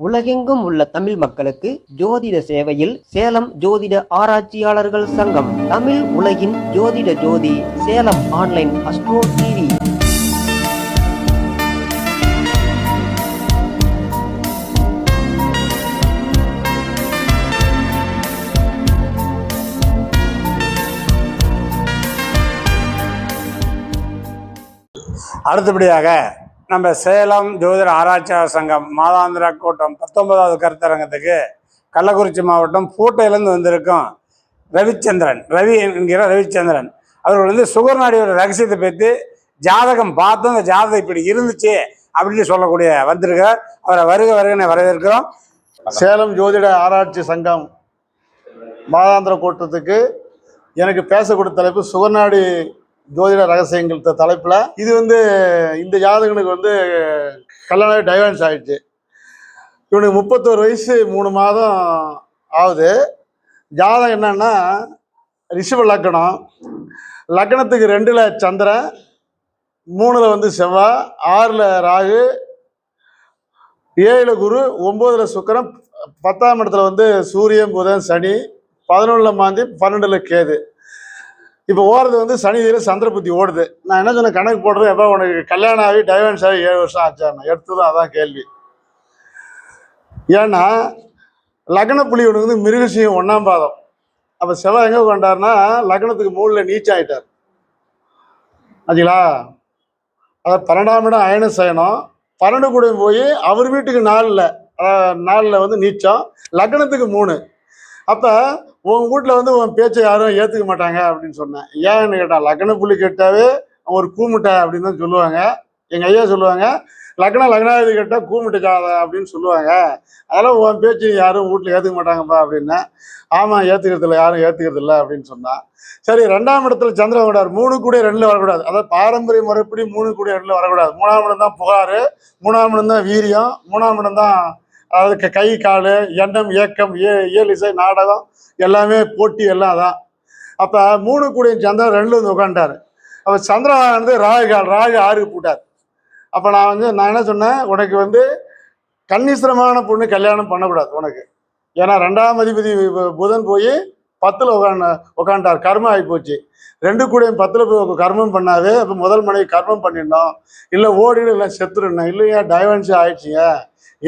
உலகெங்கும் உள்ள தமிழ் மக்களுக்கு ஜோதிட சேவையில் சேலம் ஜோதிட ஆராய்ச்சியாளர்கள் சங்கம். தமிழ் உலகின் ஜோதிட ஜோதி சேலம் ஆன்லைன் அஸ்ட்ரோ டிவி. அடுத்தபடியாக நம்ம சேலம் ஜோதிட ஆராய்ச்சியாளர் சங்கம் மாதாந்திர கூட்டம் 19வது கருத்தரங்கத்துக்கு கள்ளக்குறிச்சி மாவட்டம் பூட்டையிலேருந்து வந்திருக்கும் ரவி என்கிற ரவிச்சந்திரன் அவர்கள் வந்து சுகர் நாடியோட ரகசியத்தை பற்றி ஜாதகம் பார்த்தோம், அந்த ஜாதகம் இப்படி இருந்துச்சு அப்படின்னு சொல்லக்கூடிய வந்திருக்கார். அவரை வருகை வரவேற்கிறோம். சேலம் ஜோதிட ஆராய்ச்சி சங்கம் மாதாந்திர கூட்டத்துக்கு எனக்கு பேசக்கூடிய தலைப்பு சுகர்நாடி ஜோதிட ரகசியங்கள் தலைப்பில். இது வந்து இந்த ஜாதகனுக்கு வந்து கல்யாணம் டைவர்ஸ் ஆயிடுச்சு. இவனுக்கு 31 வயசு 3 மாதம் ஆகுது. ஜாதகம் என்னன்னா ரிஷப லக்னம், லக்னத்துக்கு 2ல் சந்திரன், 3ல் வந்து செவ்வாய், 6ல் ராகு, 7ல் குரு, 9ல் சுக்கிரன், 10ஆம் இடத்துல வந்து சூரியன் புதன் சனி, 11ல் மாந்தி, 12ல் கேது. இப்போ ஓடுறது வந்து சனிதியில் சந்திர புத்தி ஓடுது. நான் என்ன சொன்ன கணக்கு போடுறது, எப்போ உனக்கு கல்யாணம் ஆகி டைவர்ஸ் ஆகி 7 வருஷம் ஆச்சாருண்ணா எடுத்ததும் அதான் கேள்வி. ஏன்னா லக்ன புள்ளி உனக்கு வந்து மிருகசியம் 1ஆம் பாதம். அப்போ செவ்வாய் எங்கே கொண்டாருன்னா லக்னத்துக்கு 3ல் நீச்சம் ஆகிட்டார் ஆச்சுங்களா. அதாவது 12ஆம் இடம் அயன சயனம், 12 கூட போய் அவர் வீட்டுக்கு 4ல் வந்து நீச்சம், லக்னத்துக்கு 3. அப்போ உன் வீட்டில் வந்து உன் பேச்சை யாரும் ஏற்றுக்க மாட்டாங்க அப்படின்னு சொன்னேன். ஏன்னு கேட்டான், லக்ன புள்ளி கேட்டாவே ஒரு கூமுட்டை அப்படின்னு தான் சொல்லுவாங்க. எங்கள் ஐயா சொல்லுவாங்க, லக்னாதிபதி கேட்டால் கூமுட்டை ஜாத அப்படின்னு சொல்லுவாங்க. அதெல்லாம் உன் பேச்சு யாரும் வீட்டில் ஏற்றுக்க மாட்டாங்கப்பா அப்படின்னா, ஆமாம் ஏற்றுக்கிறதில்ல, யாரும் ஏற்றுக்கிறதில்ல அப்படின்னு சொன்னான். சரி, 2ஆம் இடத்துல சந்திரன் விடார், 3 கூட 2ல் வரக்கூடாது. அதாவது பாரம்பரிய முறைப்படி 3 கூட 2ல் வரக்கூடாது. 3ஆம் இடம் தான் புகார், 3ஆம் இடம் தான் வீரியம், 3ஆம் இடம் தான் அதாவது கை கால் எண்ணம் இயக்கம் இயலிசை நாடகம் எல்லாமே போட்டி எல்லாம் தான். அப்போ 3 கூட சந்திரன் 2ல் வந்து உட்காந்துட்டார். அப்போ சந்திரன் வந்து ராகு 6க்கு போட்டார். அப்போ நான் என்ன சொன்னேன், உனக்கு வந்து கன்னிஸ்திரமான பொண்ணு கல்யாணம் பண்ணக்கூடாது உனக்கு. ஏன்னா 2ஆம் அதிபதி புதன் போய் 10ல் உட்காந்துட்டார், கர்மம் ஆகி போச்சு. 2 கூட 10ல் போய் கர்மம் பண்ணாவே அப்போ முதல் மனைவி கர்மம் பண்ணிடணும், இல்லை ஓடிடும், இல்லை செத்துடணும். இல்லையா டைவர்ஸ் ஆயிடுச்சுங்க,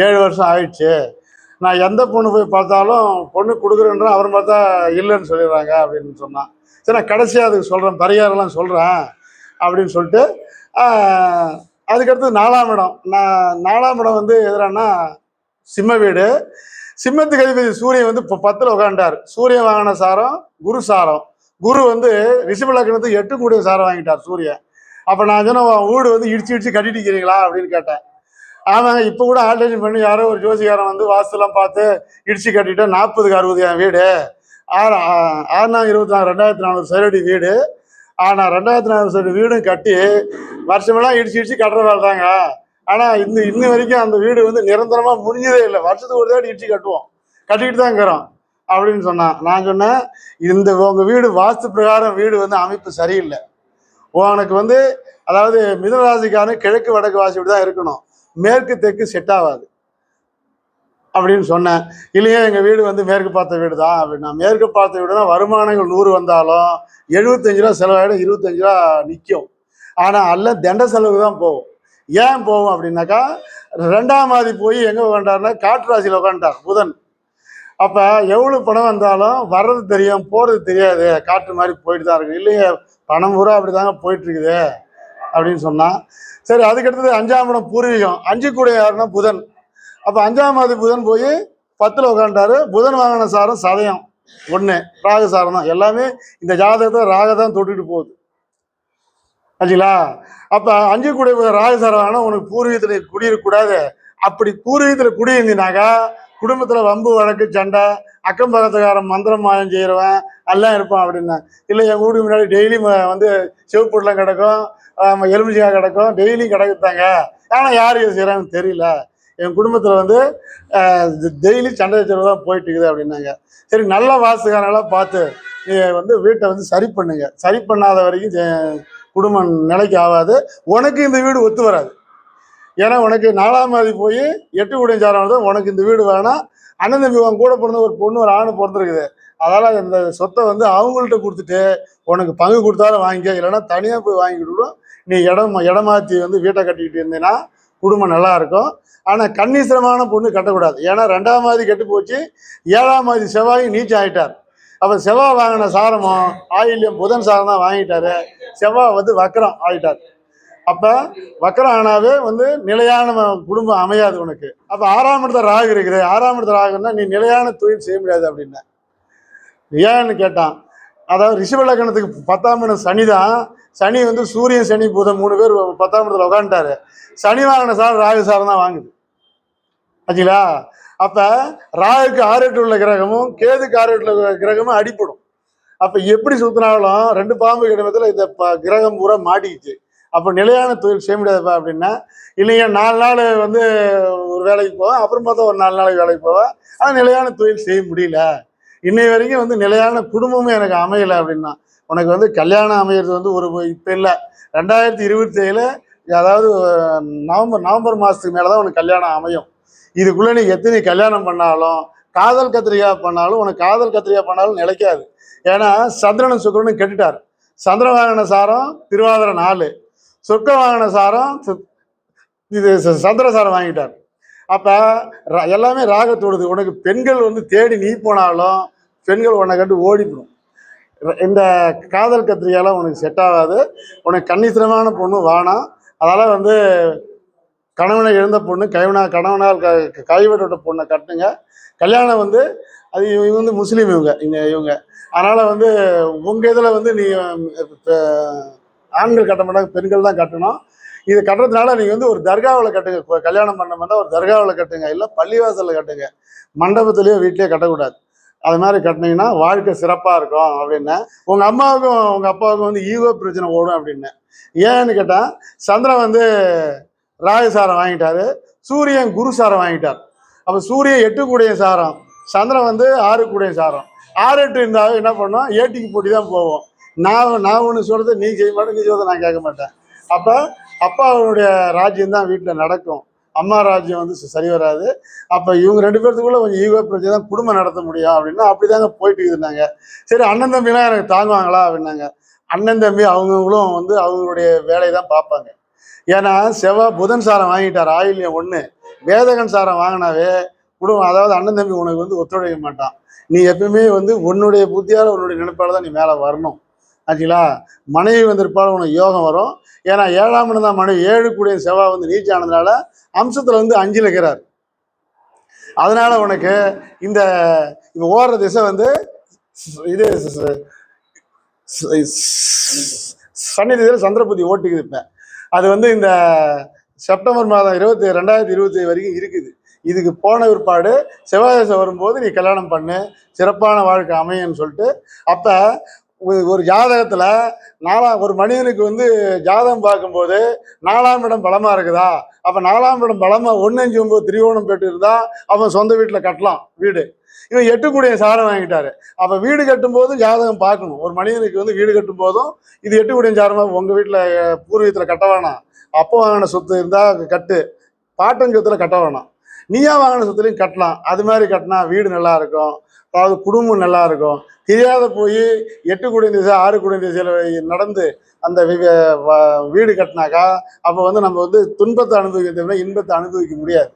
7 வருஷம் ஆயிடுச்சு. நான் எந்த பொண்ணு போய் பார்த்தாலும் பொண்ணு கொடுக்குறேன்ற அவர் பார்த்தா இல்லைன்னு சொல்லிடுறாங்க அப்படின்னு சொன்னான். சரி, நான் கடைசியாக அதுக்கு சொல்கிறேன், பரிகாரம்லாம் சொல்கிறேன் அப்படின்னு சொல்லிட்டு அதுக்கடுத்து 4ஆம் இடம். 4ஆம் இடம் வந்து எதிரானா சிம்ம வீடு. சிம்மத்துக்கு அதிபதி சூரியன் வந்து இப்போ 10ல் உட்காந்துட்டார். சூரியன் வாங்கின சாரம் குரு சாரம். குரு வந்து ரிஷப லக்னத்துக்கு 8 கூடிய சாரம் வாங்கிட்டார் சூரியன். அப்போ நான் சொன்னேன், வீடு வந்து இடிச்சு கட்டிட்டுக்கிறீங்களா அப்படின்னு கேட்டேன். ஆமாங்க, இப்போ கூட ஆல்ட்ரேஷன் பண்ணி யாரோ ஒரு ஜோசிகாரன் வந்து வாஸ்துலாம் பார்த்து இடிச்சு கட்டிட்டு 40க்கு 60 வீடு, 6/24 2400 சதுரடி வீடு. ஆனால் 2400 சதுரடி வீடும் கட்டி வருஷமெல்லாம் இடிச்சு கட்டுற வேலை தாங்க. ஆனால் இன்ன வரைக்கும் அந்த வீடு வந்து நிரந்தரமாக முடிஞ்சதே இல்லை. வருஷத்துக்கு ஒரு தாட்டி இடிச்சு கட்டிக்கிட்டு தான் இருக்கிறோம் அப்படின்னு சொன்னான். நான் சொன்னேன், உங்கள் வீடு வாஸ்து பிரகாரம் வீடு வந்து அமைப்பு சரியில்லை. உனக்கு வந்து அதாவது மிதுனராசிக்காரன் கிழக்கு வடக்கு வாசி வீடு தான் இருக்கணும், மேற்கு தெற்கு செட் ஆகாது அப்படின்னு சொன்னேன். இல்லையா, எங்கள் வீடு வந்து மேற்கு பார்த்த வீடு தான் அப்படின்னா. மேற்கு பார்த்த வீடுனா வருமானங்கள் 100 வந்தாலும் 75 ரூபா செலவாயிடும், 25 ரூபா நிற்கும். ஆனால் அல்ல தண்ட செலவுக்கு தான் போகும். ஏன் போகும் அப்படின்னாக்கா, 2ஆம் ஆதி போய் எங்கே உட்காண்டாருன்னா காற்று ராசியில் உட்காந்துட்டார் புதன். அப்போ எவ்வளோ பணம் வந்தாலும் வர்றது தெரியும், போகிறது தெரியாது, காற்று மாதிரி போயிட்டு தான் இருக்குது. இல்லையே, பணம் பூரா அப்படி தாங்க போயிட்டுருக்குது அப்படின்னு சொன்னான். சரி, அதுக்கடுத்தது 5ஆம் இடம் பூர்வீகம். 5 கூட யாருன்னா புதன். அப்போ 5ஆம் ஆதி புதன் போய் 10ல் உட்காந்துட்டாரு. புதன் வாங்கின சாரம் சதயம் 1, ராகு சாரம் தான். எல்லாமே இந்த ஜாதகத்தை ராக தான் தொட்டுட்டு போகுது ஆச்சுங்களா. அப்போ 5 கூட ராகு சாரம் வாங்கினா உனக்கு பூர்வீகத்தில் குடியிருக்கக்கூடாது. அப்படி பூர்வீகத்தில் குடியிருந்தீனாக்கா குடும்பத்தில் வம்பு வழக்கு சண்டை, அக்கம் பக்கத்துக்காரன் மந்திரம் மாயம் செய்கிறவன் எல்லாம் இருப்பான் அப்படின்னா. இல்லை, எங்கள் வீட்டுக்கு முன்னாடி டெய்லி வந்து செவப்புடலாம் கிடக்கும், எலுமிச்சிக்காய் கிடக்கும், டெய்லியும் கிடக்குத்தாங்க. ஆனால் யார் இது செய்கிறாங்கன்னு தெரியல. என் குடும்பத்தில் வந்து டெய்லி சண்டை சச்சரவு தான் போயிட்டு இருக்குது அப்படின்னாங்க. சரி, நல்ல வாசுகாரங்களாம் பார்த்து நீ வந்து வீட்டை வந்து சரி பண்ணுங்க. சரி பண்ணாத வரைக்கும் குடும்பம் நிலைக்கு ஆகாது. உனக்கு இந்த வீடு ஒத்து வராது. ஏன்னா உனக்கு 4ஆம் தேதி போய் 8 கூடிய சாரம் உனக்கு இந்த வீடு வேணாம், அண்ணன் தம்பி உன் கூட பிறந்த ஒரு பொண்ணு ஒரு ஆணு பிறந்திருக்குது, அதனால் இந்த சொத்தை வந்து அவங்கள்ட்ட கொடுத்துட்டு உனக்கு பங்கு கொடுத்தாலும் வாங்கிக்க, இல்லைன்னா தனியாக போய் வாங்கிக்கிட்டு நீ இடம் மாற்றி வந்து வீட்டை கட்டிக்கிட்டு இருந்தீங்கன்னா குடும்பம் நல்லா இருக்கும். ஆனால் கன்னீசரமான பொண்ணு கட்டக்கூடாது. ஏன்னா 2ஆம் தேதி கெட்டு போச்சு, 7ஆம் தேதி செவ்வாயும் நீச்சம் ஆகிட்டார். அப்போ செவ்வாய் வாங்கின சாரமும் ஆயில்யம் புதன் சாரம் தான் வாங்கிட்டாரு, செவ்வாய் வந்து வக்கரம் ஆகிட்டார். அப்போ வக்கரம் ஆனாவே வந்து நிலையான குடும்பம் அமையாது உனக்கு. அப்போ 6ஆம் இடத்துல ராகு இருக்குது, 6ஆம் இடத்துல ராகுன்னா நீ நிலையான தொழில் செய்ய முடியாது அப்படின்னா. ஏன்னு கேட்டான், அதாவது ரிஷப லக்னத்துக்கு 10ஆம் இடம் சனி தான். சனி வந்து சூரியன் சனி புதன் 3 பேர் 10ஆம் இடத்துல உட்காந்துட்டாரு. சனி வாங்கின சாரம் ராகு சாரம் தான் வாங்குது ஆச்சுங்களா. அப்போ ராகுக்கு 6-8 உள்ள கிரகமும் கேதுக்கு 6-8 உள்ள கிரகமும் அடிப்படும். அப்போ எப்படி சுத்தினாலும் 2 பாம்பு கிடமத்தில் இந்த கிரகம் பூரா மாட்டிக்கிச்சு. அப்போ நிலையான தொழில் செய்ய முடியாதுப்பா அப்படின்னா, இல்லைங்க 4 நாள் வந்து ஒரு வேலைக்கு போவேன், அப்புறம் பார்த்தா ஒரு 4 நாளைக்கு வேலைக்கு போவேன், ஆனால் நிலையான தொழில் செய்ய முடியல, இன்னை வரைக்கும் வந்து நிலையான குடும்பமும் எனக்கு அமையலை அப்படின்னா, உனக்கு வந்து கல்யாணம் அமையிறது வந்து ஒரு இப்போ இல்லை, 2027 அதாவது நவம்பர் மாதத்துக்கு மேலே தான் உனக்கு கல்யாணம் அமையும். இதுக்குள்ளே நீ எத்தனை கல்யாணம் பண்ணாலும் காதல் கத்திரிக்காய் பண்ணாலும் உனக்கு காதல் கத்திரிக்காய் பண்ணாலும் நிலைக்காது. ஏன்னா சந்திரனும் சுக்கிரனும் கெட்டுட்டார். சந்திர வாகன சாரம் திருவாதிரை 4, சொர்க்க வாகன சாரம் இது சந்திர சாரம் வாங்கிட்டார். அப்போ எல்லாமே ராகத்தோடுது. உனக்கு பெண்கள் வந்து தேடி நீ போனாலும் பெண்கள் உன்னை கண்டு ஓடிப்படும். இந்த காதல் கத்திரிக்காயெல்லாம் உனக்கு செட் ஆகாது. உனக்கு கன்னித்தனமான பொண்ணு வேணாம். அதனால் வந்து கணவனை இழந்த பொண்ணு கணவனால் கைவிட்ட பொண்ணை கட்டுங்க. கல்யாணம் வந்து அது இவங்க வந்து முஸ்லீம், இவங்க அதனால் வந்து உங்கள் இதில் வந்து நீ ஆண்கள் கட்ட மாட்டாங்க, பெண்கள் தான் கட்டணும். இது கட்டுறதுனால நீங்கள் வந்து ஒரு தர்காவில் கட்டுங்க. கல்யாணம் பண்ண மாட்டா ஒரு தர்காவில் கட்டுங்க, இல்லை பள்ளிவாசலில் கட்டுங்க, மண்டபத்துலேயோ வீட்லேயோ கட்டக்கூடாது. அது மாதிரி கட்டினீங்கன்னா வாழ்க்கை சிறப்பாக இருக்கும் அப்படின்னு. உங்கள் அம்மாவுக்கும் உங்கள் அப்பாவுக்கும் வந்து ஈகோ பிரச்சனை ஓடும் அப்படின்னு. ஏன்னு கேட்டால் சந்திரன் வந்து ராகுசாரம் வாங்கிட்டாரு, சூரியன் குரு சாரம் வாங்கிட்டார். அப்போ சூரியன் 8 கூடிய சாரம், சந்திரன் வந்து 6 கூடிய சாரம். 6-8 இருந்தாலும் என்ன பண்ணோம், ஏட்டிக்கு போட்டி தான் போவோம். நான் ஒன்று சொல்கிறது நீ செய்ய மாட்டேன், நீ சொல்கிறத நான் கேட்க மாட்டேன். அப்போ அப்பாவுடைய ராஜ்யம் தான் வீட்டில் நடக்கும், அம்மா ராஜ்யம் வந்து சரி வராது. அப்போ இவங்க 2 பேர்த்துக்குள்ள கொஞ்சம் ஈகோ பிரச்சனை தான் குடும்பம் நடத்த முடியும் அப்படின்னா அப்படி தாங்க போயிட்டு இருந்தாங்க. சரி அண்ணன் தம்பிலாம் எனக்கு தாங்குவாங்களா அப்படின்னாங்க. அண்ணன் தம்பி அவங்களும் வந்து அவங்களுடைய வேலையை தான் பார்ப்பாங்க. ஏன்னா செவ்வாய் புதன் சாரம் வாங்கிட்டார், ஆயில்யம் 1, வேதகன் சாரம் வாங்கினாவே குடும்பம், அதாவது அண்ணன் தம்பி உனக்கு வந்து ஒத்துழைக்க மாட்டான். நீ எப்பவுமே வந்து உன்னுடைய புத்தியால் உன்னுடைய நினைப்பால் தான் நீ மேலே வரணும் ஆச்சுங்களா. மனைவி வந்திருப்பாலும் உனக்கு யோகம் வரும். ஏன்னா 7ஆம் இடம் தான் மனைவி, 7 கூடிய செவ்வாய் வந்து நீச்சானதுனால அம்சத்தில் வந்து 5ல் இருக்கிறார். அதனால உனக்கு இந்த ஓடுற திசை வந்து இது சனி திசையில் சந்திரபுத்தி ஓட்டுக்குது. இப்போ அது வந்து இந்த செப்டம்பர் மாதம் 2020 வரைக்கும் இருக்குது. இதுக்கு போன பிற்பாடு செவ்வாய் திசை வரும்போது நீ கல்யாணம் பண்ணு, சிறப்பான வாழ்க்கை அமையன்னு சொல்லிட்டு. அப்போ ஒரு ஜாதகத்தில் ஒரு மனிதனுக்கு வந்து ஜாதகம் பார்க்கும்போது 4ஆம் இடம் பலமாக இருக்குதா, அப்போ 4ஆம் இடம் பலமாக 1-5-9 திரிகோணம் பெற்று இருந்தால் அவன் சொந்த வீட்டில் கட்டலாம் வீடு. இவன் 8 கூடிய சாரம் வாங்கிட்டாரு. அப்போ வீடு கட்டும்போதும் ஜாதகம் பார்க்கணும். ஒரு மனிதனுக்கு வந்து வீடு கட்டும் போதும் இது 8 கூடிய சாரமாக உங்கள் வீட்டில் பூர்வீகத்தில் கட்ட வேணாம், அப்போ வாங்கின சொத்து இருந்தால் கட்டு, பாட்டஞ்சொத்தில் கட்ட வேணாம், நீயா வாங்கின சொத்துலையும் கட்டலாம். அது மாதிரி கட்டினா வீடு நல்லா இருக்கும், அதாவது குடும்பம் நல்லா இருக்கும். தெரியாத போய் 8 கூடிய திசை 6 கூடிய திசையில் நடந்து அந்த வீடு கட்டினாக்கா அப்போ வந்து நம்ம வந்து துன்பத்தை அனுபவிக்கிறத இன்பத்தை அனுபவிக்க முடியாது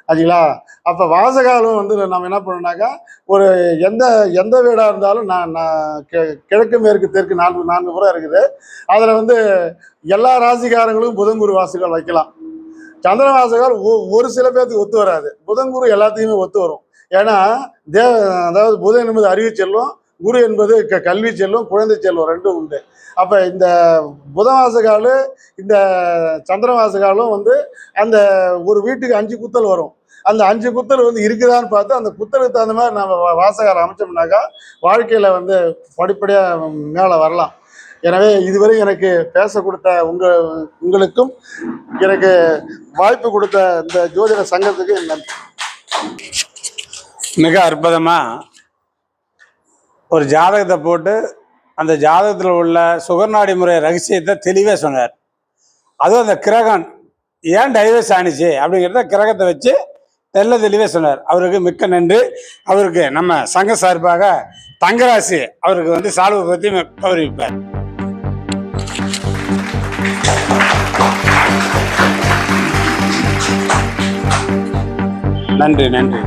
ஆச்சுங்களா. அப்போ வாசகாலம் வந்து நம்ம என்ன பண்ணோம்னாக்கா, ஒரு எந்த வீடாக இருந்தாலும் நான் கிழக்கு மேற்கு தெற்கு 4 முறை இருக்குது. அதில் வந்து எல்லா ராசிக்காரங்களும் புதன் குரு வாசகால் வைக்கலாம். சந்திர வாசகால் ஒரு சில பேர்த்துக்கு ஒத்து வராது, புதன் குரு எல்லாத்தையுமே ஒத்து வரும். ஏன்னா அதாவது புதன் என்பது அறிவு செல்வம், குரு என்பது கல்வி செல்வம், குழந்தை செல்வம், 2 உண்டு. அப்போ இந்த புதவாசகாலும் இந்த சந்திரவாசகாலும் வந்து அந்த ஒரு வீட்டுக்கு 5 குத்தல் வரும். அந்த 5 குத்தல் வந்து இருக்குதான்னு பார்த்து அந்த குத்தலுக்கு தகுந்த மாதிரி நம்ம வாசகாரம் அமைச்சோம்னாக்கா வாழ்க்கையில் வந்து படிப்படியாக மேலே வரலாம். எனவே இதுவரை எனக்கு பேச கொடுத்த உங்களுக்கும் எனக்கு வாய்ப்பு கொடுத்த இந்த ஜோதிட சங்கத்துக்கு நன்றி. மிக அற்புதமாக ஒரு ஜாதகத்தை போட்டு அந்த ஜாதகத்தில் உள்ள சுகர்நாடி முறை ரகசியத்தை தெளிவாக சொன்னார். அதுவும் அந்த கிரகம் ஏன் டைவர்ஸ் ஆனிச்சு அப்படிங்கிறத கிரகத்தை வச்சு தெளிவாக சொன்னார். அவருக்கு மிக்க நன்றி. அவருக்கு நம்ம சங்க சார்பாக தங்கராசி அவருக்கு வந்து சால்வை பற்றி கௌரவிப்பார். நன்றி.